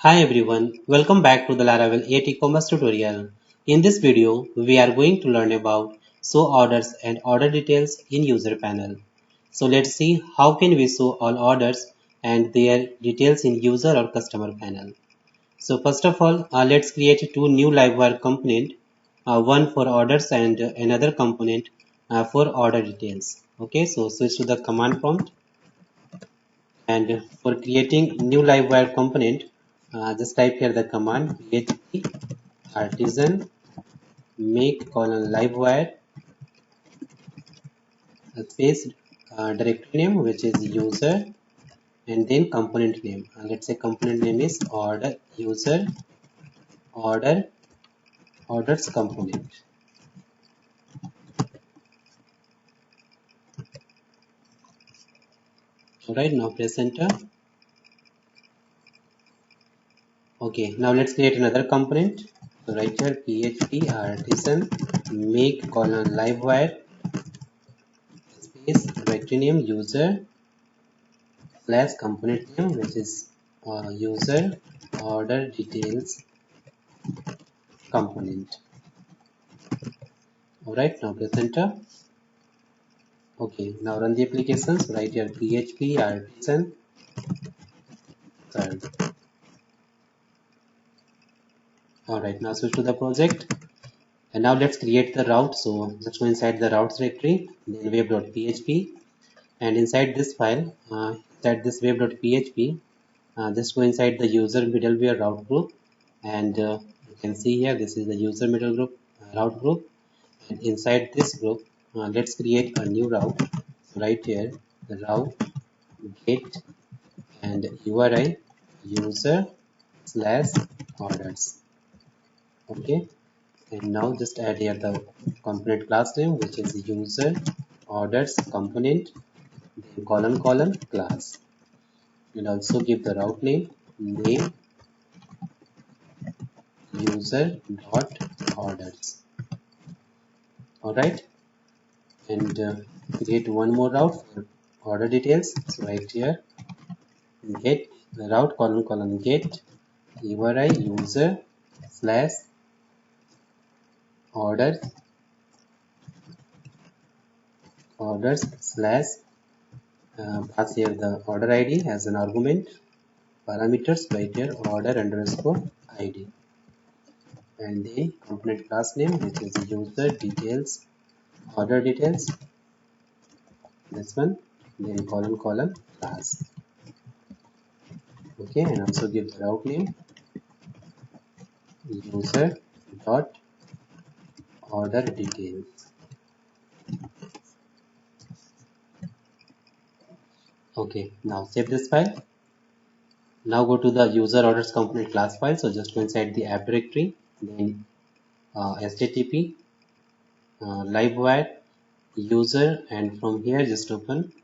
Hi everyone, welcome back to the Laravel 8 e-commerce tutorial. In this video, we are going to learn about show orders and order details in user panel. So let's see how can we show all orders and their details in user or customer panel. So first of all, let's create two new livewire component, one for orders and another component for order details. Okay, so switch to the command prompt, and for creating new livewire component, just type here the command php artisan make colon livewire space directory name which is user, and then component name. Let's say component name is order user order orders component. Alright, now press enter. Okay, now let's create another component. So right here php artisan make colon livewire space directory name user slash component name which is user order details component. Alright, now press enter. Okay, now run the applications. Write here php artisan third. Alright, now switch to the project, and now let's create the route. So just go inside the routes directory, then web.php, and inside this file, inside this web.php, just go inside the user middleware route group, and you can see here this is the user middle group route group. And inside this group, let's create a new route. So right here the route get and URI user slash orders. Okay, and now just add here the component class name which is user orders component, then colon class, and also give the route name user dot orders. All right, and create one more route for order details. So right here get the route colon get URI user slash orders slash pass here the order ID as an argument, parameters right here order underscore ID, and the component class name which is user details order details, this one, then colon class. Okay, and also give the route name user dot order details. Okay, now save this file. Now go to the user orders component class file. So just go inside the app directory, then http livewire user, and from here just open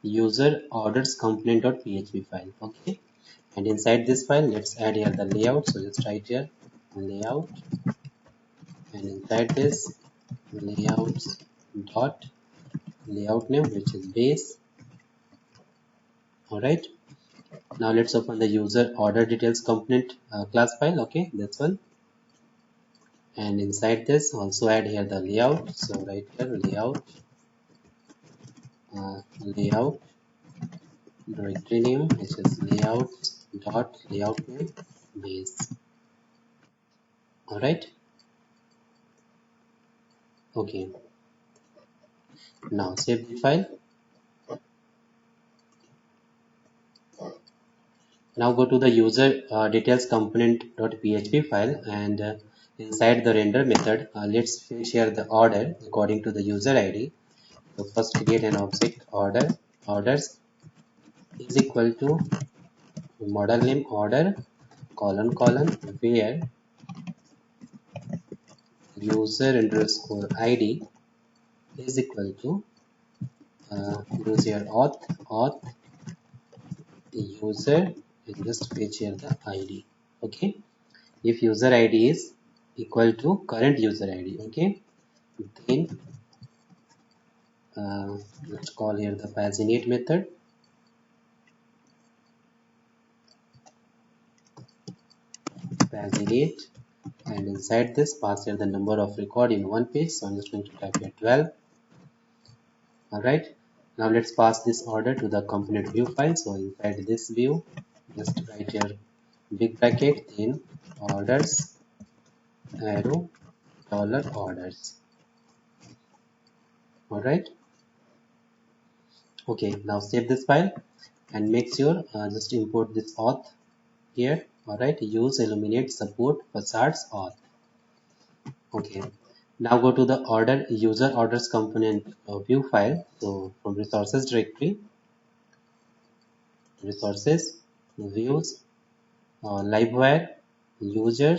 user orders component.php file. Okay, and inside this file let's add here the layout. So just write here layout, and inside this layouts dot layout name which is base. All right, now let's open the user order details component class file. Okay, this one, and inside this also add here the layout. So right here layout directory name which is layout dot layout name base. All right, okay, now save the file. Now go to the user details component.php file, and inside the render method, let's share the order according to the user ID. So first create an object orders is equal to model name order colon where user underscore ID is equal to use your auth user, and just fetch here the ID. Okay, if user ID is equal to current user ID, okay, then let's call here the paginate method. paginated, and inside this pass here the number of record in one page, so I'm just going to type here 12. Alright, now let's pass this order to the component view file. So inside this view, just write here big bracket in orders arrow dollar orders. Alright, okay, now save this file and make sure just import this auth here. Alright, use illuminate support facades auth. Okay, now go to the order user orders component view file. So from resources directory, resources, views, livewire, user,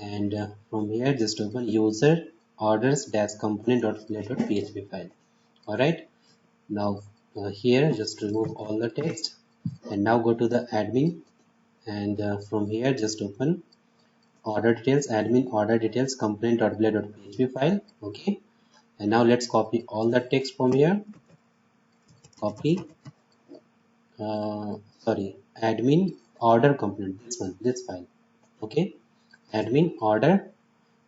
and from here just open user orders dash component.play.php file. Alright, now here just remove all the text and now go to the admin, and from here just open order details admin order details component.play.php file. Okay, and now let's copy all the text from here. Copy sorry, admin order component, this one, this file. Okay, admin order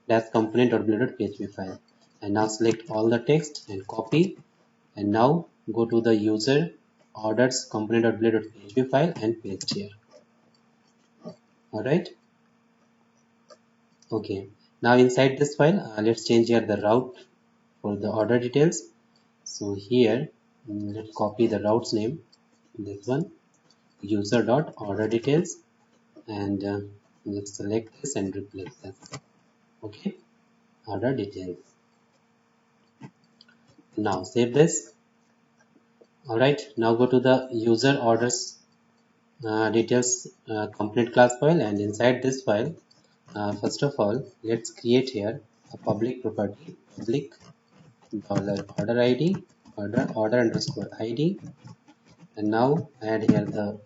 dash component.play.php file, and now select all the text and copy, and now go to the user orders component.play.php file and paste here. Alright, okay, now inside this file let's change here the route for the order details. So here let's copy the route's name, this one, user dot order details, and let's select this and replace this. Okay, order details. Now save this. Alright, now go to the user orders details component class file, and inside this file first of all let's create here a public property, public dollar order id order underscore id, and now add here the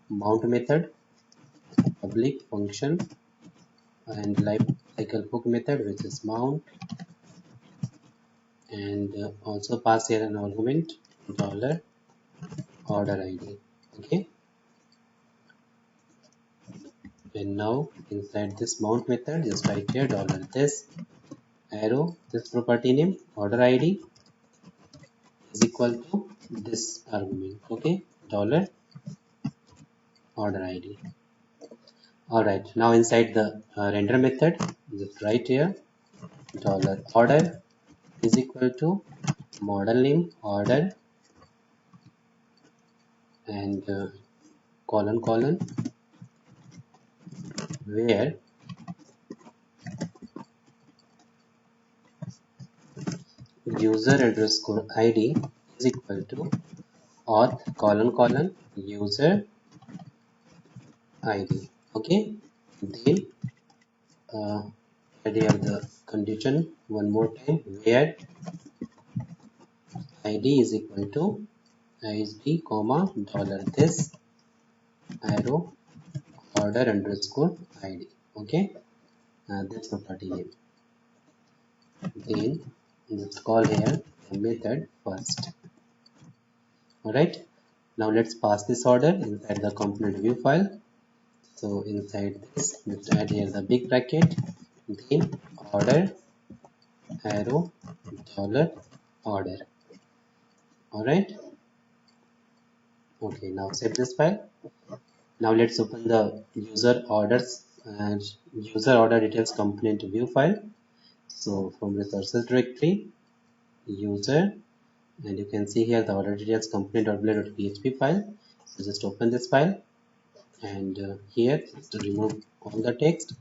mount method, public function, and life cycle hook method which is mount, and also pass here an argument dollar order id. Okay, and now inside this mount method just write here dollar this arrow this property name order id is equal to this argument. Okay, dollar order id. Alright, now inside the render method just write here dollar order is equal to model name order, and colon colon where user underscore id is equal to auth colon colon user id. Okay, then add here the condition one more time where id is equal to id comma dollar this arrow order underscore id. Okay, this property name. Then let's call here the method first. Alright, now let's pass this order inside the component view file. So inside this let's add here the big bracket, then order arrow dollar order. Alright, okay, now save this file. Now let's open the user orders and user order details component view file. So from resources directory, user, and you can see here the order details component.play.php file. So just open this file, and here just remove all the text,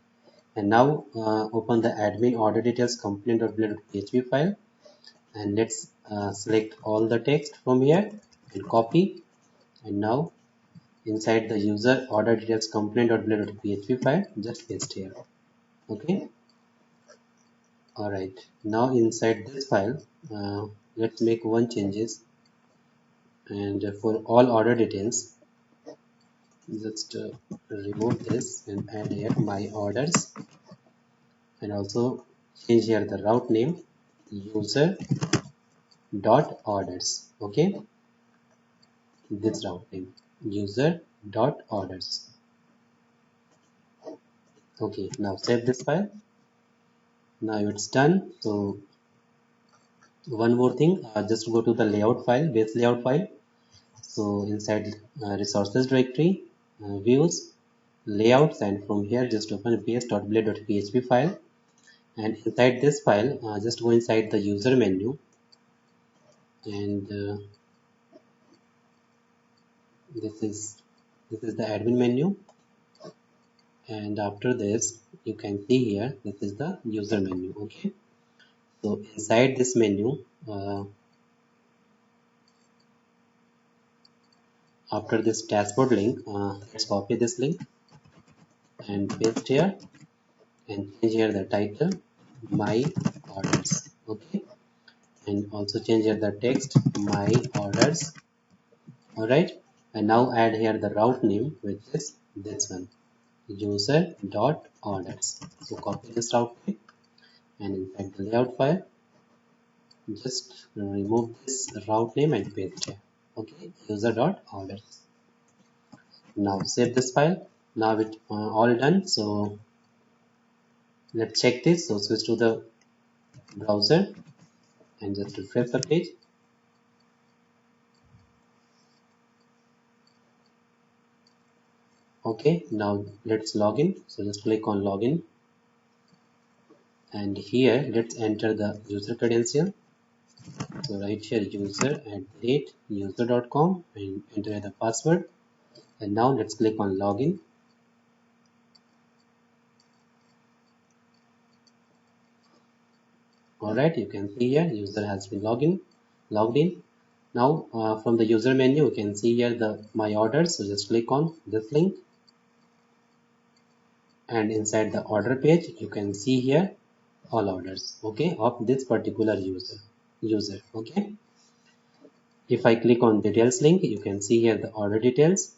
and now open the admin order details component.play.php file, and let's select all the text from here and copy, and now inside the user order details component.play.php file just paste here. Okay, alright, now inside this file let's make one changes, and for all order details just remove this and add here my orders, and also change here the route name user dot orders. Okay, this route name user dot orders. Okay, now save this file. Now it's done. So one more thing, just go to the layout file, base layout file. So inside resources directory, views, layouts, and from here just open base.blade.php file. And inside this file, just go inside the user menu, and this is the admin menu. And after this, you can see here, this is the user menu. Okay, so inside this menu, after this dashboard link, let's copy this link and paste here, and change here the title, my orders. Okay, and also change here the text, my orders. All right, and now add here the route name, which is this one, user dot orders. So copy this route name, and inside the layout file, just remove this route name and paste here. Okay, user dot orders. Now save this file. Now it all done. So let's check this. So switch to the browser and just refresh the page. Okay, now let's log in. So just click on login, and here let's enter the user credential. So right here, user@user.com, and enter the password. And now let's click on login. All right, you can see here user has been logged in. Now from the user menu, you can see here the my orders. So just click on this link, and inside the order page, you can see here all orders, okay, of this particular user. Okay, if I click on details link, you can see here the order details.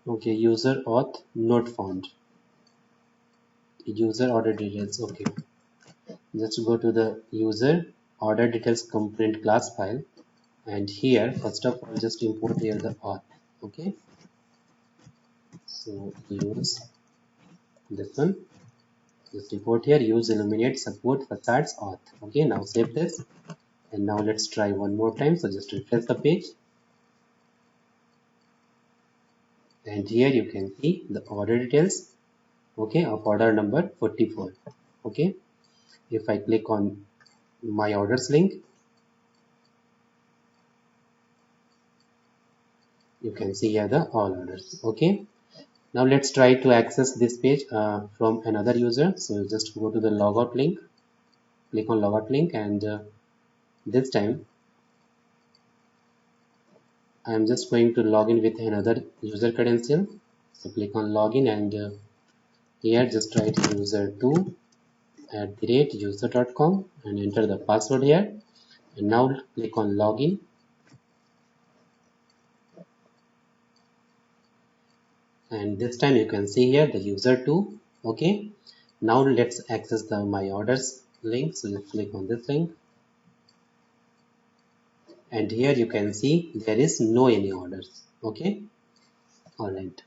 Okay, user auth not found, user order details. Okay, just go to the user order details component class file, and here first of all just import here the auth. Okay, so use this one, just import here, use illuminate support facades auth. Okay, now save this, and now let's try one more time. So just refresh the page, and here you can see the order details, okay, of order number 44. Okay, if I click on my orders link, you can see here the all orders. Okay, now let's try to access this page from another user. So just go to the logout link, click on logout link, and this time I am just going to log in with another user credential. So click on login, and here just write user2@user.com and enter the password here, and now click on login, and this time you can see here the user2. Okay, now let's access the my orders link. So let's click on this link, and here you can see there is no any orders. Okay, all right,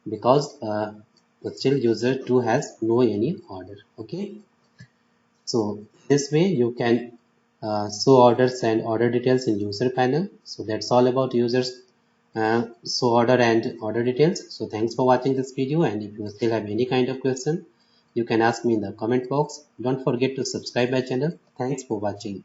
because still user2 has no any order. Okay, so this way you can show orders and order details in user panel. So that's all about users show order and order details. So thanks for watching this video, and if you still have any kind of question, you can ask me in the comment box. Don't forget to subscribe my channel. Thanks for watching.